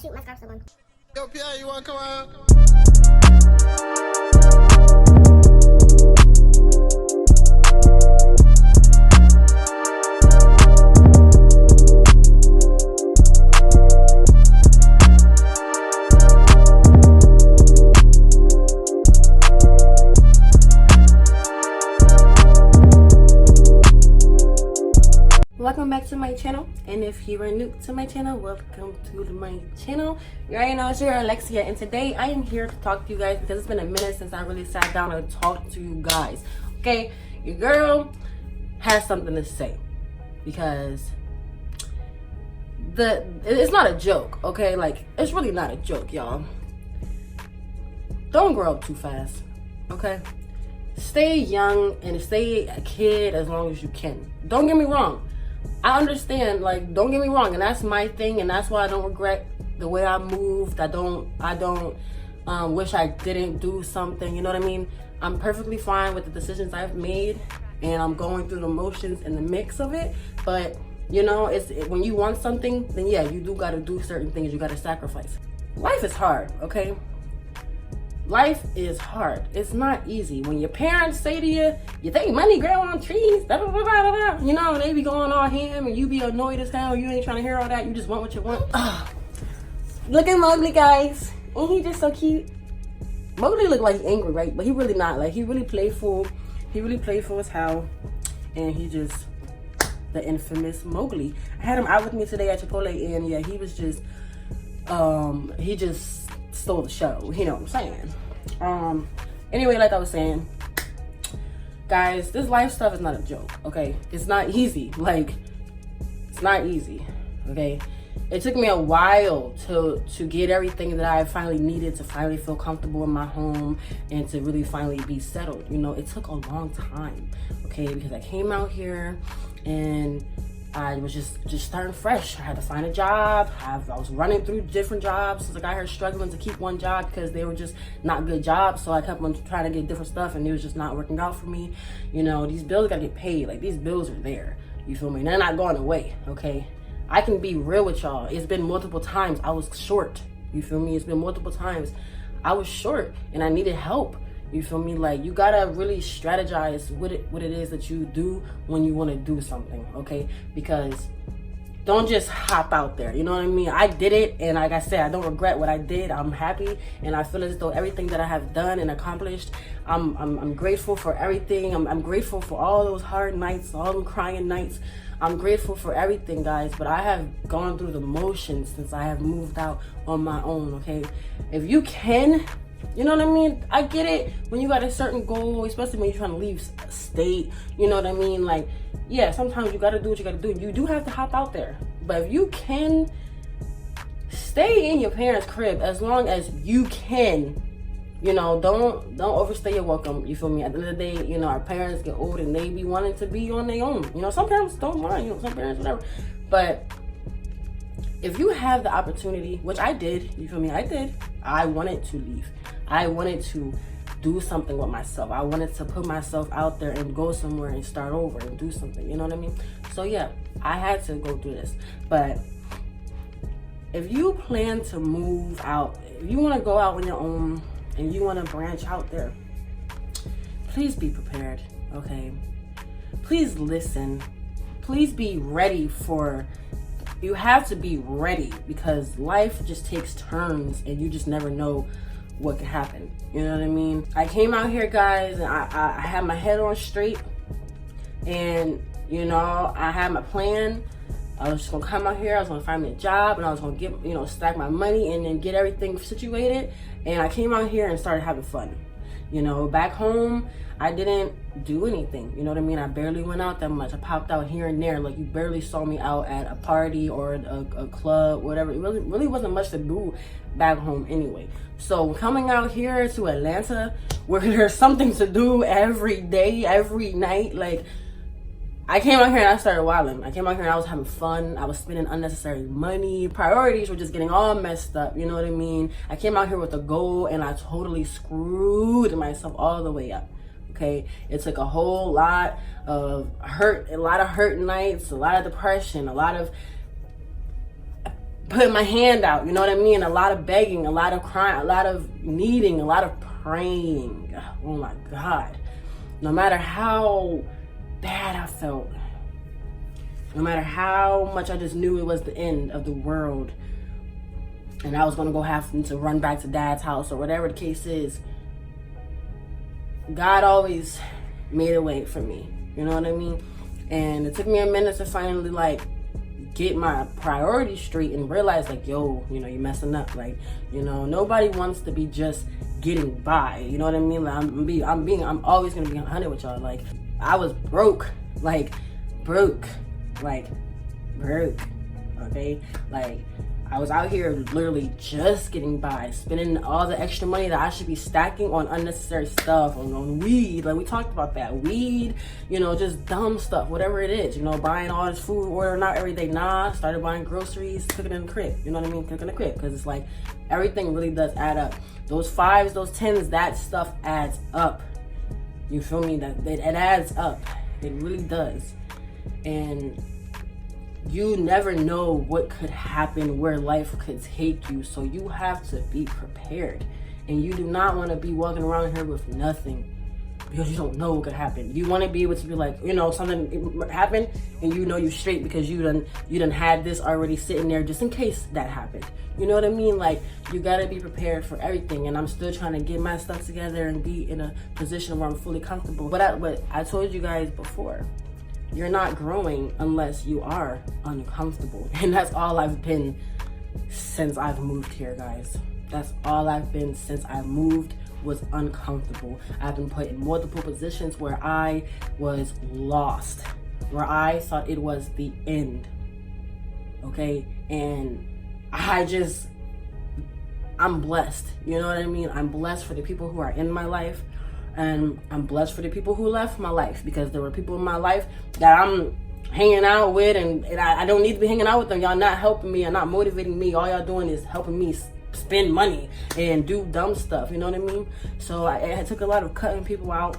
shoot, my scarf's still on. Yo, Pierre, you wanna come out? Welcome back to my channel, and if you are new to my channel, welcome to my channel. You already know it's your Alexia, and today I am here to talk to you guys because it's been a minute since I really sat down and talked to you guys. Okay, your girl has something to say because it's not a joke. Okay, like it's really not a joke, y'all. Don't grow up too fast. Okay, stay young and stay a kid as long as you can. Don't get me wrong. I understand, like, don't get me wrong, and that's my thing, and that's why I don't regret the way I moved. I don't wish I didn't do something, you know what I mean? I'm perfectly fine with the decisions I've made, and I'm going through the motions and the mix of it, but, you know, when you want something, then yeah, you do gotta do certain things, you gotta sacrifice. Life is hard, okay? Life is hard. It's not easy. When your parents say to you, you think money grow on trees, da, da, da, da, da, you know, they be going all ham and you be annoyed as hell. You ain't trying to hear all that. You just want what you want. Look at Mowgli, guys. Ain't he just so cute? Mowgli look like he's angry, right? But he really not. Like, he really playful. He really playful as hell. And he just the infamous Mowgli. I had him out with me today at Chipotle, and yeah, he was just, he just stole the show, you know what I'm saying? Anyway, like I was saying, guys, this life stuff is not a joke, okay? It's not easy. Like, it's not easy, okay? It took me a while to get everything that I finally needed to finally feel comfortable in my home and to really finally be settled. You know, it took a long time, okay? Because I came out here and I was just starting fresh. I had to find a job. I was running through different jobs. Like, I heard struggling to keep one job because they were just not good jobs. So I kept on trying to get different stuff, and it was just not working out for me. You know, these bills gotta get paid. Like, these bills are there. You feel me? They're not going away, okay? I can be real with y'all. It's been multiple times I was short. You feel me? It's been multiple times I was short and I needed help. You feel me? Like, you gotta really strategize what it is that you do when you want to do something, okay? Because don't just hop out there, you know what I mean? I did it, and like I said, I don't regret what I did. I'm happy, and I feel as though everything that I have done and accomplished, I'm grateful for everything. I'm grateful for all those hard nights, all them crying nights. I'm grateful for everything, guys, but I have gone through the motions since I have moved out on my own, okay? If you can, you know what I mean? I get it when you got a certain goal, especially when you're trying to leave state, you know what I mean? Like, yeah, sometimes you gotta do what you gotta do. You do have to hop out there. But if you can, stay in your parents' crib as long as you can. You know, don't overstay your welcome, you feel me? At the end of the day, you know, our parents get old and they be wanting to be on their own. You know, some parents don't mind, you know, some parents, whatever. But if you have the opportunity, which I did, you feel me? I wanted to leave. I wanted to do something with myself. I wanted to put myself out there and go somewhere and start over and do something, you know what I mean? So yeah, I had to go through this. But if you plan to move out, if you want to go out on your own and you want to branch out there, please be prepared, okay? Please listen. Please be ready for, you have to be ready, because life just takes turns and you just never know what could happen. You know what I mean? I came out here, guys, and I had my head on straight, and you know, I had my plan. I was just gonna come out here, I was gonna find me a job, and I was gonna get, you know, stack my money and then get everything situated. And I came out here and started having fun. You know, back home, I didn't do anything. You know what I mean? I barely went out that much. I popped out here and there. Like, you barely saw me out at a party or a club, whatever. It really wasn't much to do back home anyway. So coming out here to Atlanta, where there's something to do every day, every night, like, I came out here and I started wilding. I came out here and I was having fun. I was spending unnecessary money. Priorities were just getting all messed up. You know what I mean? I came out here with a goal and I totally screwed myself all the way up. Okay, it took a whole lot of hurt, a lot of hurt nights, a lot of depression, a lot of putting my hand out, you know what I mean? A lot of begging, a lot of crying, a lot of needing, a lot of praying. Oh my God. No matter how bad I felt, no matter how much I just knew it was the end of the world and I was gonna go have to run back to dad's house or whatever the case is, God always made a way for me, you know what I mean? And it took me a minute to finally like get my priorities straight and realize like, yo, you know, you're messing up. Like, you know, nobody wants to be just getting by, you know what I mean? Like, I'm always gonna be 100 with y'all. Like, I was broke, okay? Like, I was out here literally just getting by, spending all the extra money that I should be stacking on unnecessary stuff, on weed. Like, we talked about that. Weed, you know, just dumb stuff, whatever it is. You know, buying all this food, ordering out every day. Started buying groceries, cooking in the crib. You know what I mean? Cooking in the crib. Because it's like, everything really does add up. Those 5s, those 10s, that stuff adds up. You feel me? That it adds up. It really does. And you never know what could happen, where life could take you. So you have to be prepared. And you do not want to be walking around here with nothing, because you don't know what could happen. You want to be able to be like, you know, something happened and you know you're straight because you done had this already sitting there just in case that happened. You know what I mean? Like, you gotta be prepared for everything. And I'm still trying to get my stuff together and be in a position where I'm fully comfortable. But I told you guys before, you're not growing unless you are uncomfortable. And that's all I've been since I've moved here, guys. That's all I've been since I moved, was uncomfortable. I've been put in multiple positions where I was lost, where I thought it was the end, okay? And I'm blessed, you know what I mean? I'm blessed for the people who are in my life. And I'm blessed for the people who left my life, because there were people in my life that I'm hanging out with, and I don't need to be hanging out with them. Y'all not helping me and not motivating me. All y'all doing is helping me spend money and do dumb stuff, you know what I mean? So it took a lot of cutting people out,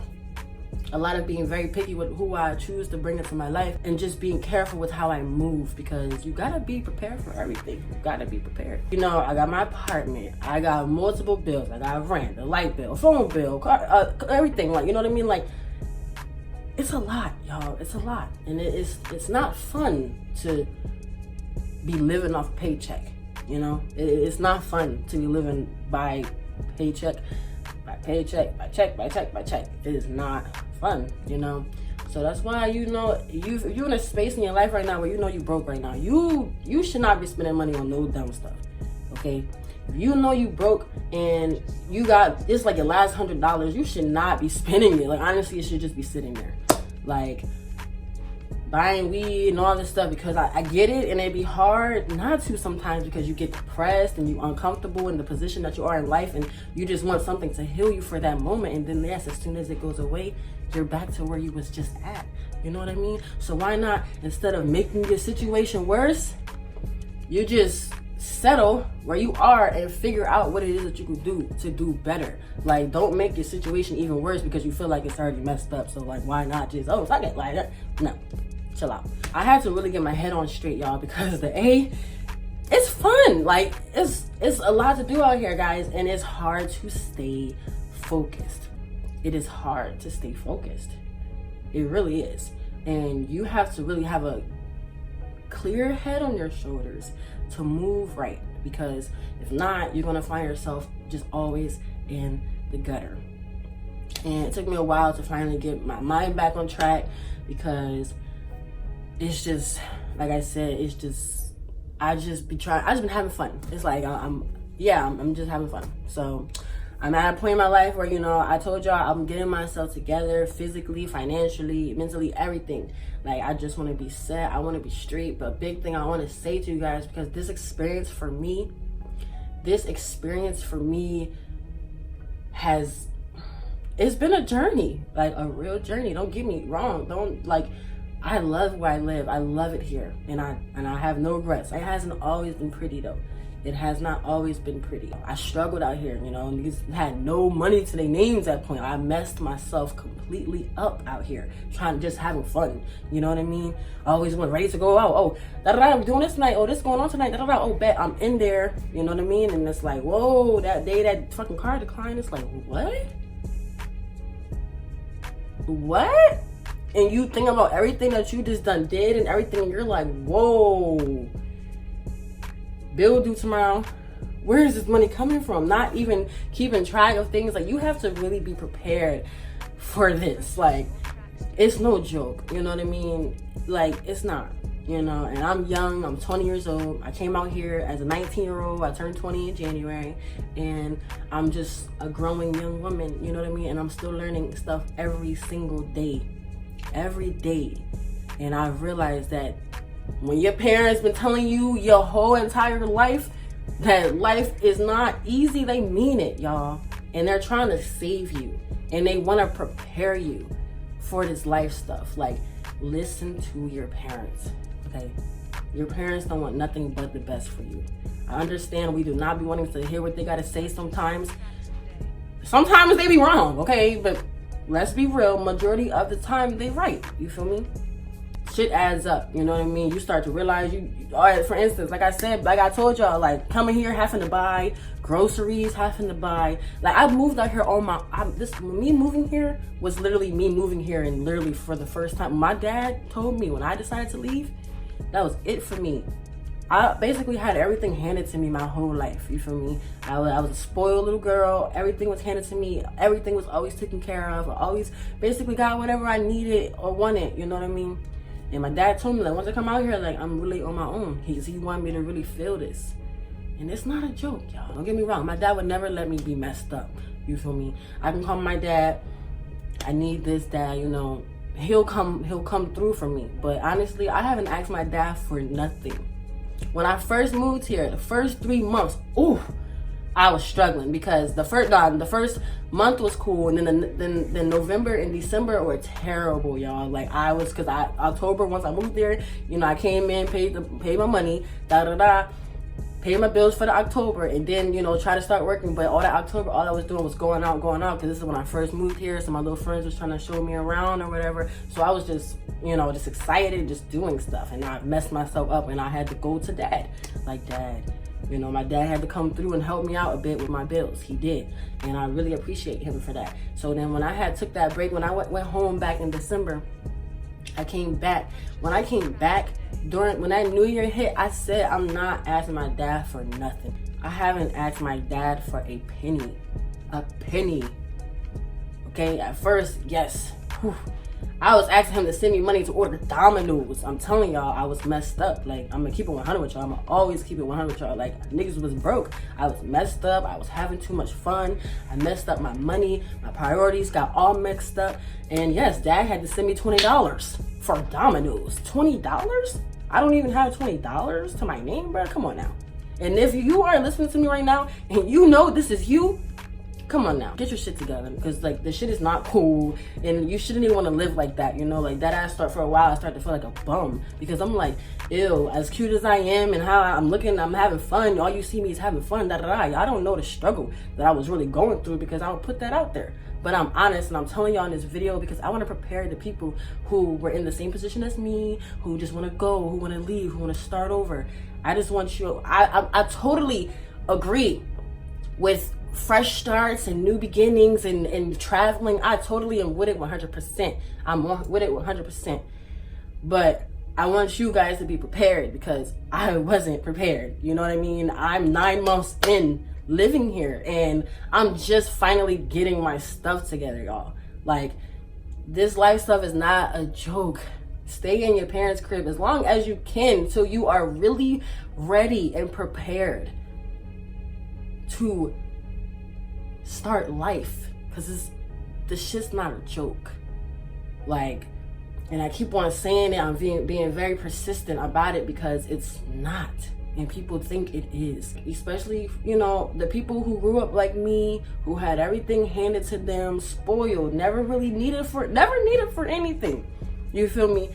a lot of being very picky with who I choose to bring into my life, and just being careful with how I move, because you gotta be prepared for everything. You gotta be prepared. You know, I got my apartment, I got multiple bills, I got rent, a light bill, phone bill, car, everything. Like, you know what I mean? Like, it's a lot, y'all. It's a lot, and it's not fun to be living off paycheck. You know, it's not fun to be living by paycheck, by paycheck, by check, by check, by check. It is not fun, you know. So that's why, you know, if you're in a space in your life right now where you know you broke right now, you should not be spending money on no dumb stuff, okay? If you know you broke and you got, it's like your last $100, you should not be spending it. Like, honestly, it should just be sitting there. Like, buying weed and all this stuff, because I get it, and it'd be hard not to sometimes, because you get depressed and you're uncomfortable in the position that you are in life, and you just want something to heal you for that moment. And then, yes, as soon as it goes away, you're back to where you was just at. You know what I mean? So why not, instead of making your situation worse, you just settle where you are and figure out what it is that you can do to do better. Like, don't make your situation even worse because you feel like it's already messed up. So like, why not just, oh, fuck it, like, no, chill out. I had to really get my head on straight, y'all, because it's fun. Like, it's a lot to do out here, guys, and it's hard to stay focused. It is hard to stay focused. It really is. And you have to really have a clear head on your shoulders to move right, because if not, you're gonna find yourself just always in the gutter. And it took me a while to finally get my mind back on track, because it's just, like I said, it's just, I just been having fun. It's like, I'm just having fun. So I'm at a point in my life where, you know, I told y'all I'm getting myself together physically, financially, mentally, everything. Like, I just want to be set. I want to be straight. But big thing I want to say to you guys, because this experience for me it's been a journey, like a real journey. Don't get me wrong. I love where I live. I love it here. And I have no regrets. It hasn't always been pretty though. It has not always been pretty. I struggled out here, you know, niggas had no money to their names at that point. I messed myself completely up out here, trying to just having fun. You know what I mean? I always went ready to go out. Oh, I'm doing this tonight. Oh, this going on tonight. Oh, bet I'm in there. You know what I mean? And it's like, whoa, that day that fucking car declined. It's like, what? What? And you think about everything that you just did and everything, and you're like, whoa, bill due tomorrow. Where is this money coming from? Not even keeping track of things. Like, you have to really be prepared for this. Like, it's no joke, you know what I mean? Like, it's not, you know. And I'm young, I'm 20 years old. I came out here as a 19-year-old. I turned 20 in January, and I'm just a growing young woman, you know what I mean? And I'm still learning stuff every single day. Every day. And I realized that when your parents been telling you your whole entire life that life is not easy, they mean it, y'all. And they're trying to save you, and they want to prepare you for this life stuff. Like, listen to your parents, okay? Your parents don't want nothing but the best for you. I understand we do not be wanting to hear what they got to say sometimes. Sometimes they be wrong, okay? But let's be real, majority of the time they right, you feel me? Shit adds up, you know what I mean? You start to realize all right, for instance, like I said, like I told y'all, like coming here, having to buy groceries, having to buy, like I moved out here on me moving here was literally me moving here, and literally for the first time, my dad told me when I decided to leave, that was it for me. I basically had everything handed to me my whole life, you feel me? I was a spoiled little girl. Everything was handed to me. Everything was always taken care of. I always basically got whatever I needed or wanted, you know what I mean? And my dad told me, like, once I come out here, like, I'm really on my own. He wanted me to really feel this. And it's not a joke, y'all. Don't get me wrong. My dad would never let me be messed up, you feel me? I can call my dad, I need this, dad, you know. He'll come through for me. But honestly, I haven't asked my dad for nothing. When I first moved here, the first 3 months, I was struggling because the first month was cool, and then November and December were terrible, y'all. Like October, once I moved there, you know, I came in, paid my money, paid my bills for the October, and then, you know, try to start working. But all that October, all I was doing was going out, because this is when I first moved here. So my little friends was trying to show me around or whatever. So I was just, you know, just excited, just doing stuff. And I messed myself up, and I had to go to dad. Like, dad, you know, my dad had to come through and help me out a bit with my bills. He did. And I really appreciate him for that. So then when I took that break, when I went home back in December, I came back. When I came back, when that New Year hit, I said I'm not asking my dad for nothing. I haven't asked my dad for a penny. A penny. Okay, at first, yes. Whew. I was asking him to send me money to order Domino's. I'm telling y'all, I was messed up. Like, I'm gonna keep it 100 with y'all. I'm gonna always keep it 100 with y'all. Like, niggas was broke. I was messed up. I was having too much fun. I messed up my money. My priorities got all mixed up. And yes, dad had to send me $20 for Domino's. $20? I don't even have $20 to my name, bro. Come on now. And if you are listening to me right now and you know this is you, come on now, get your shit together, because like the shit is not cool, and you shouldn't even want to live like that, you know. Like that, I started to feel like a bum, because I'm like, ew, as cute as I am and how I'm looking, I'm having fun, all you see me is having fun, I don't know the struggle that I was really going through, because I don't put that out there. But I'm honest, and I'm telling y'all in this video because I want to prepare the people who were in the same position as me, who just want to go, who want to leave, who want to start over. I just want you, I totally agree with fresh starts and new beginnings and traveling. I totally am with it 100%. I'm with it 100%. But I want you guys to be prepared, because I wasn't prepared. You know what I mean? I'm 9 months in living here, and I'm just finally getting my stuff together, y'all. Like, this life stuff is not a joke. Stay in your parents' crib as long as you can till you are really ready and prepared to start life, because this shit's not a joke. Like, and I keep on saying it, I'm being very persistent about it, because it's not, and people think it is. Especially, you know, the people who grew up like me, who had everything handed to them, spoiled, never needed for anything. You feel me?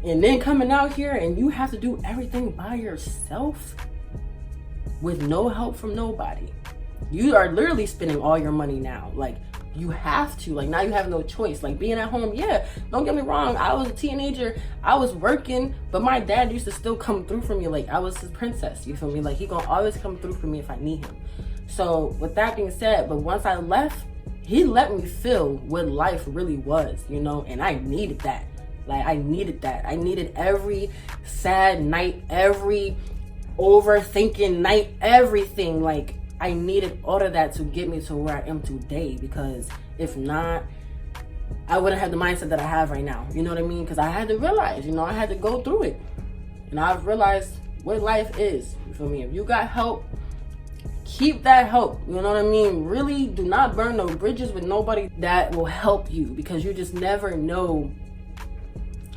And then coming out here and you have to do everything by yourself. with no help from nobody. You are literally spending all your money now. Like, you have to. Like, now you have no choice. Like, being at home, yeah, don't get me wrong. I was a teenager. I was working, but my dad used to still come through for me. Like, I was his princess. You feel me? Like, he gonna always come through for me if I need him. So, with that being said, but once I left, he let me feel what life really was, you know? And I needed that. Like, I needed that. I needed every sad night, every overthinking night, everything. Like, I needed all of that to get me to where I am today, because if not, I wouldn't have the mindset that I have right now. You know what I mean? Because I had to realize, you know, I had to go through it. And I've realized what life is. You feel me? If you got help, keep that help. You know what I mean? Really do not burn no bridges with nobody that will help you, because you just never know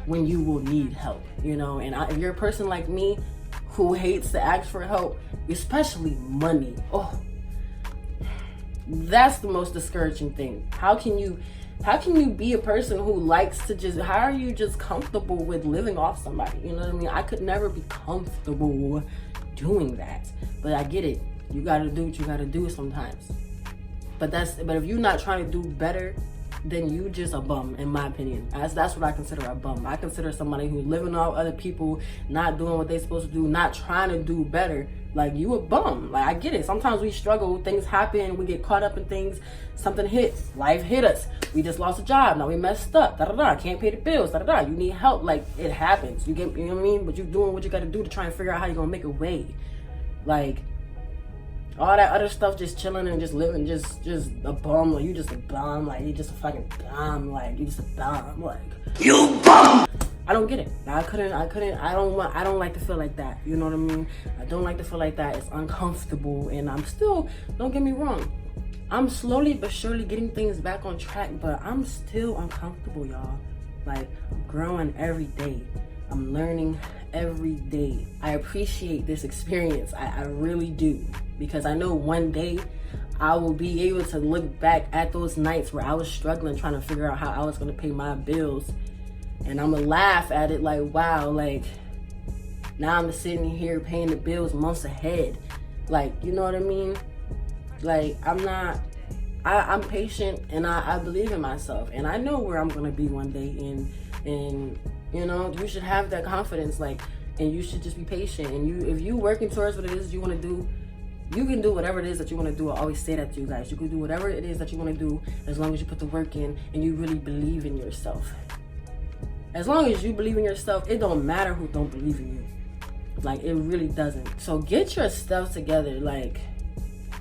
when you will need help, you know? And if you're a person like me who hates to ask for help, especially money, oh, that's the most discouraging thing. How can you be a person who likes to just, how are you just comfortable with living off somebody? You know what I mean? I could never be comfortable doing that, but I get it. You gotta do what you gotta do sometimes. But if you're not trying to do better, then you just a bum, in my opinion. That's what I consider a bum. I consider somebody who's living off other people, not doing what they're supposed to do, not trying to do better. Like, you a bum. Like, I get it. Sometimes we struggle, things happen, we get caught up in things, something hits, life hit us. We just lost a job, now we messed up, can't pay the bills, you need help. Like, it happens. You know what I mean? But you're doing what you gotta do to try and figure out how you're gonna make a way. Like, all that other stuff, just chilling and just living, just a bum. Like, you just a bum. Like, you just a fucking bum. Like, you just a bum. Like, you bum. I don't get it. I don't like to feel like that. You know what I mean? I don't like to feel like that. It's uncomfortable, and I'm still, don't get me wrong, I'm slowly but surely getting things back on track, but I'm still uncomfortable, y'all. Like, I'm growing every day. I'm learning every day. I appreciate this experience. I really do. Because I know one day I will be able to look back at those nights where I was struggling, trying to figure out how I was going to pay my bills. And I'm going to laugh at it like, wow, like, now I'm sitting here paying the bills months ahead. Like, you know what I mean? Like, I'm patient, and I believe in myself. And I know where I'm going to be one day. And you know, you should have that confidence, like, and you should just be patient. And if you working towards what it is you want to do, you can do whatever it is that you want to do. I always say that to you guys. You can do whatever it is that you want to do, as long as you put the work in and you really believe in yourself. As long as you believe in yourself, it don't matter who don't believe in you. Like, it really doesn't. So get your stuff together. Like,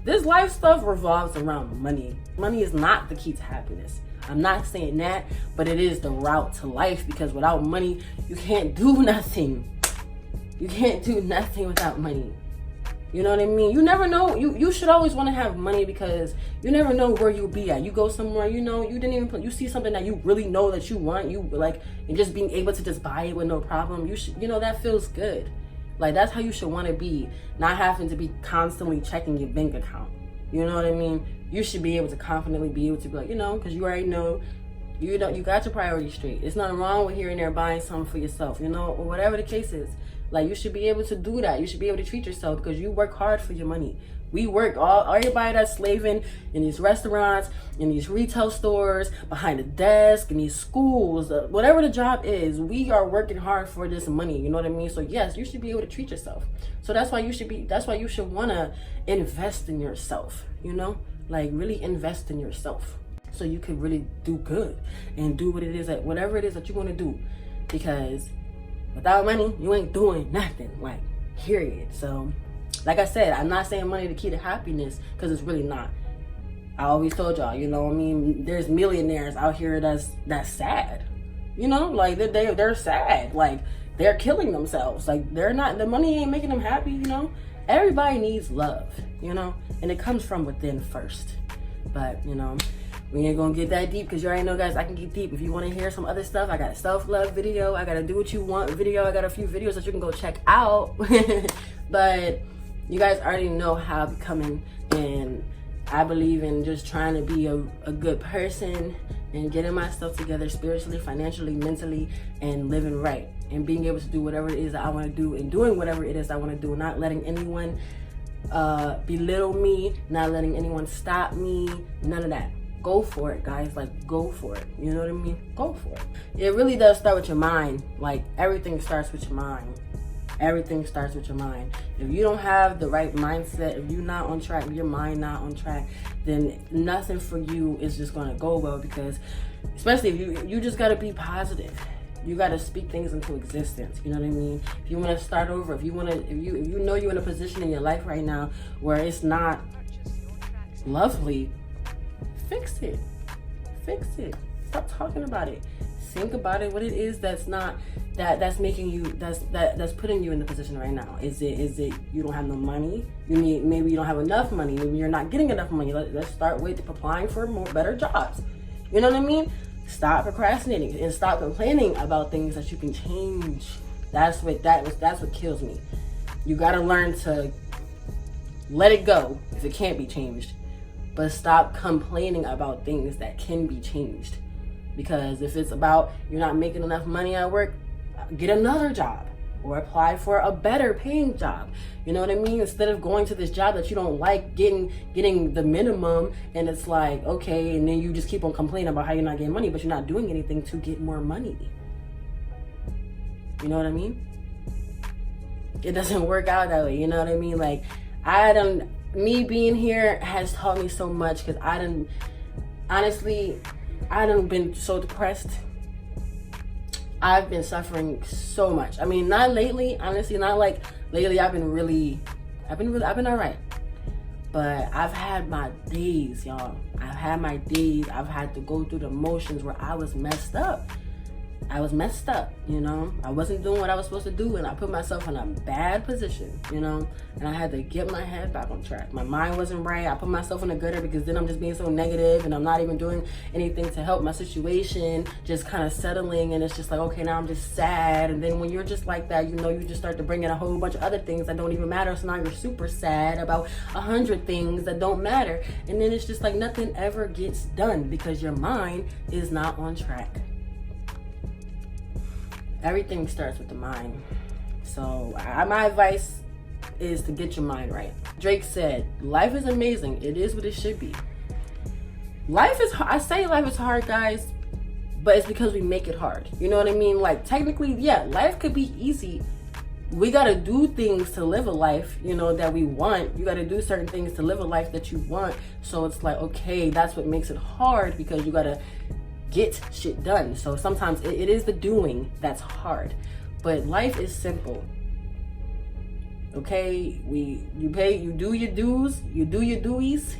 this life stuff revolves around money. Money is not the key to happiness. I'm not saying that, but it is the route to life, because without money, you can't do nothing. You can't do nothing without money. You know what I mean? You never know. You should always want to have money, because you never know where you'll be at. You go somewhere, you know, you see something that you really know that you want, you like, and just being able to just buy it with no problem. You know, that feels good. Like, that's how you should want to be, not having to be constantly checking your bank account. You know what I mean? You should be able to confidently be able to be like, you know, because you already know, you got your priorities straight. It's nothing wrong with here and there buying something for yourself, you know, or whatever the case is. Like, you should be able to do that. You should be able to treat yourself, because you work hard for your money. We work, everybody that's slaving in these restaurants, in these retail stores, behind the desk, in these schools, whatever the job is, we are working hard for this money. You know what I mean? So yes, you should be able to treat yourself. So that's why you should want to invest in yourself, you know? Like, really invest in yourself, so you can really do good and do whatever it is that you want to do. Because without money, you ain't doing nothing, like, period. So, like I said, I'm not saying money the key to happiness, because it's really not. I always told y'all, you know what I mean? There's millionaires out here that's sad. You know, like, they're sad. Like, they're killing themselves. Like, the money ain't making them happy, you know? Everybody needs love, you know? And it comes from within first. But, you know, we ain't gonna get that deep, because you already know, guys, I can get deep. If you want to hear some other stuff, I got a self-love video, I got a do what you want video, I got a few videos that you can go check out. But you guys already know how I'm becoming, and I believe in just trying to be a good person and getting myself together spiritually, financially, mentally, and living right, and being able to do whatever it is that I want to do, and doing whatever it is I want to do, not letting anyone belittle me, not letting anyone stop me, none of that. Go for it, guys. Like, go for it. You know what I mean? Go for it. It really does start with your mind. Like, everything starts with your mind. Everything starts with your mind. If you don't have the right mindset, if you're not on track, your mind not on track, then nothing for you is just gonna go well. Because, especially if you just gotta be positive. You gotta speak things into existence. You know what I mean? If you want to start over, if you know you're in a position in your life right now where it's not lovely, fix it. Fix it. Stop talking about it. Think about it. What it is that's not that's making you that's putting you in the position right now. Is it you don't have no money? Maybe you don't have enough money. Maybe you're not getting enough money. Let's start with applying for better jobs. You know what I mean? Stop procrastinating and stop complaining about things that you can change. That's what kills me. You gotta learn to let it go if it can't be changed. But stop complaining about things that can be changed. Because if it's about you're not making enough money at work, get another job or apply for a better paying job. You know what I mean? Instead of going to this job that you don't like, getting the minimum, and it's like, okay, and then you just keep on complaining about how you're not getting money, but you're not doing anything to get more money. You know what I mean? It doesn't work out that way. You know what I mean? Like, me being here has taught me so much, because honestly, I done been so depressed. I've been suffering so much. I mean, not lately, honestly, not like lately. I've been all right. But I've had my days, y'all. I've had my days. I've had to go through the motions where I was messed up. You know. I wasn't doing what I was supposed to do, and I put myself in a bad position, you know. And I had to get my head back on track. My mind wasn't right. I put myself in a gutter because then I'm just being so negative, and I'm not even doing anything to help my situation, just kind of settling, and it's just like, okay, now I'm just sad. And then when you're just like that, you know, you just start to bring in a whole bunch of other things that don't even matter. So now you're super sad about 100 things that don't matter. And then it's just like nothing ever gets done because your mind is not on track. Everything starts with the mind. So my advice is to get your mind right. Drake said, life is amazing. It is what it should be. Life is hard. I say life is hard, guys, but it's because we make it hard. You know what I mean? Like, technically, yeah, life could be easy. We got to do things to live a life, you know, that we want. You got to do certain things to live a life that you want. So it's like, okay, that's what makes it hard, because you got to get shit done. So sometimes it is the doing that's hard, but life is simple. Okay, you do your dues, you do your doies,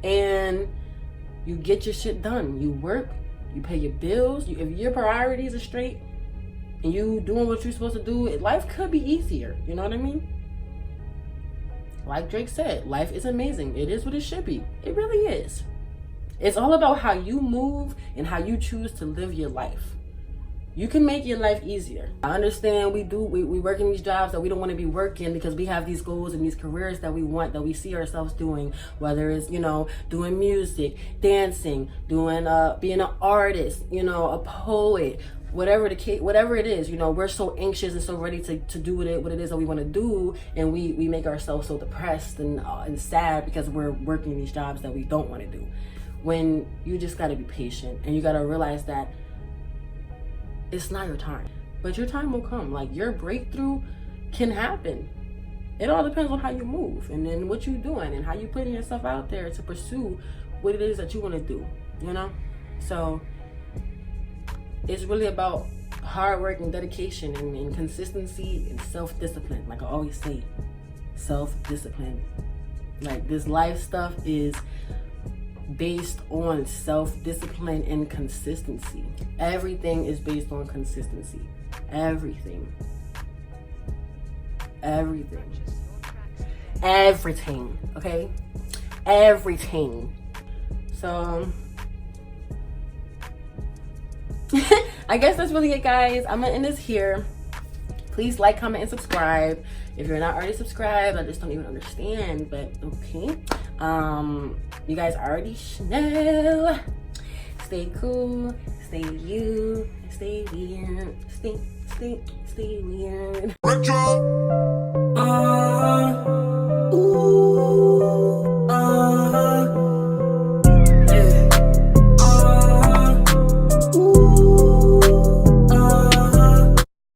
and you get your shit done. You work, you pay your bills. If your priorities are straight and you doing what you're supposed to do, life could be easier. You know what I mean? Like Drake said, life is amazing. It is what it should be. It really is. It's all about how you move and how you choose to live your life. You can make your life easier. I understand we work in these jobs that we don't want to be working because we have these goals and these careers that we want, that we see ourselves doing, whether it's, you know, doing music, dancing, doing being an artist, you know, a poet, whatever the case, whatever it is. You know, we're so anxious and so ready to do what it is that we want to do, and we make ourselves so depressed and sad because we're working these jobs that we don't want to do. When you just got to be patient, and you got to realize that it's not your time, but your time will come. Like, your breakthrough can happen. It all depends on how you move, and then what you're doing, and how you putting yourself out there to pursue what it is that you want to do, you know? So it's really about hard work and dedication and consistency and self-discipline. Like I always say, self-discipline. Like, this life stuff is based on self-discipline and consistency. Everything is based on consistency. Everything, okay? Everything. So I guess that's really it, guys. I'm gonna end this here. Please like, comment, and subscribe. If you're not already subscribed, I just don't even understand, but okay. You guys already know. Stay cool, stay you, stay weird, stay weird. Retro.